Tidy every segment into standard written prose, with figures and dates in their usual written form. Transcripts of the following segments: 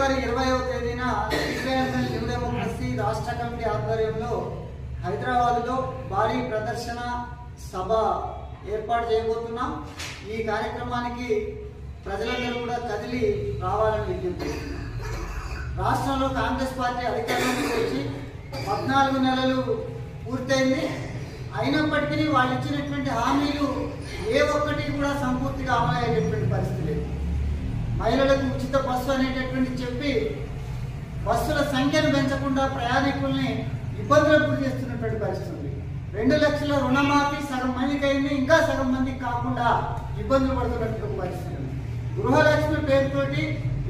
ఫిబ్రవరి 20వ తేదీన CPIML new democracy రాష్ట్ర committee ఆధ్వర్యంలో హైదరాబాద్లో భారీ ప్రదర్శన సభ ఏర్పాటు చేయబోతున్నాం. ఈ కార్యక్రమానికి ప్రజలందరూ కూడా కదిలి రావాలని విజ్ఞప్తి చేస్తున్నాం. రాష్ట్రంలో కాంగ్రెస్ పార్టీ అధికారంలోకి వచ్చి 14 నెలలు పూర్తయింది. అయినప్పటికీ వాళ్ళు ఇచ్చినటువంటి హామీలు ఏ ఒక్కటి కూడా సంపూర్తిగా అమలు అయ్యేటటువంటి పరిస్థితి లేదు. మహిళలకు ఉచిత బస్సు అనేటటువంటి చెప్పి బస్సుల సంఖ్యను పెంచకుండా ప్రయాణికుల్ని ఇబ్బందులకు గురి చేస్తున్నటువంటి పరిస్థితి ఉంది. 2 లక్షల రుణమాఫీ సగం మందికి అయింది, ఇంకా సగం మందికి కాకుండా ఇబ్బందులు పడుతున్నటువంటి పరిస్థితి ఉంది. గృహలక్ష్మి పేరుతోటి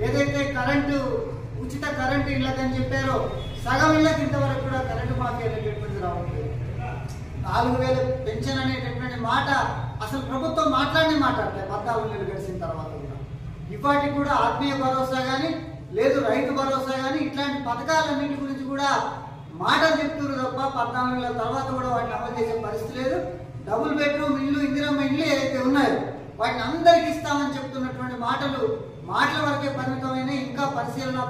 ఏదైతే ఉచిత కరెంటు ఇళ్ళకని చెప్పారో సగం ఇళ్ళకి ఇంతవరకు కూడా కరెంటు మాఫీ అనేటటువంటిది రావట్లేదు. 4000 పెన్షన్ అనేటటువంటి మాట అసలు ప్రభుత్వం మాట్లాడలేదు 14 నెలలు గడిచిన తర్వాత కూడా. ఇవాటికి కూడా ఆత్మీయ భరోసా కానీ లేదు రైతు భరోసా కానీ ఇట్లాంటి పథకాలన్నింటి గురించి కూడా మాటలు చెప్తున్నారు తప్ప 14 నెలల తర్వాత కూడా వాటిని అమలు చేసే పరిస్థితి లేదు. డబుల్ బెడ్రూమ్ ఇల్లు, ఇందిరమ్మ ఇల్లు ఏదైతే ఉన్నాయో వాటిని అందరికి ఇస్తామని చెప్తున్నటువంటి మాటల వరకే పరిమితమైన ఇంకా పరిశీలన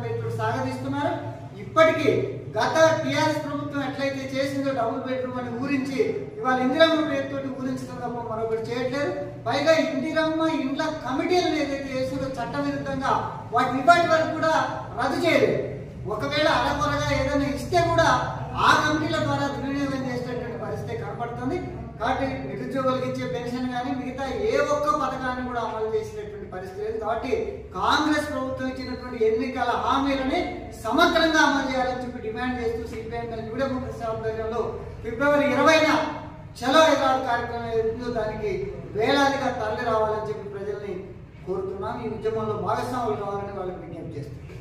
పేరుతో సాగదీస్తున్నారు. ఇప్పటికీ గత టీఆర్ఎస్ ప్రభుత్వం ఎట్లయితే చేసిందో డబుల్ బెడ్రూమ్ అని ఊరించి ఇవాళ ఇందిరమ్మ పేరుతోటి ఊరించడం తప్ప మరొకటి చేయట్లేదు. పైగా ఇందిరమ్మ ఇండ్ల కమిటీలను ఏదైతే చేసిందో చట్ట విరుద్ధంగా వాటిని ఇప్పటి వరకు కూడా రద్దు చేయలేదు. ఒకవేళ అరకొరగా ఏదైనా ఇస్తే కూడా ఆ కమిటీల ద్వారా దుర్వినియోగం చేసేటటువంటి పరిస్థితి కనపడుతుంది. కాబట్టి నిరుద్యోగులకు ఇచ్చే పెన్షన్ కానీ మిగతా ఏ ఒక్క పథకాన్ని కూడా అమలు చేసినటువంటి పరిస్థితి లేదు. కాబట్టి కాంగ్రెస్ ప్రభుత్వం ఇచ్చినటువంటి ఎన్నికల హామీలని సమగ్రంగా అమలు చేయాలని చెప్పి డిమాండ్ చేస్తూ సిపిఐఎంఎల్ న్యూ డెమోక్రసీ ఆధ్వర్యంలో ఫిబ్రవరి 20న చలో హైదరాబాద్ కార్యక్రమం ఏదో దానికి వేలాదిగా తరలి రావాలని చెప్పి ప్రజల్ని కోరుతున్నాం. ఈ ఉద్యమంలో భాగస్వాములు కావాలని వాళ్ళకి విజ్ఞప్తి చేస్తున్నాం.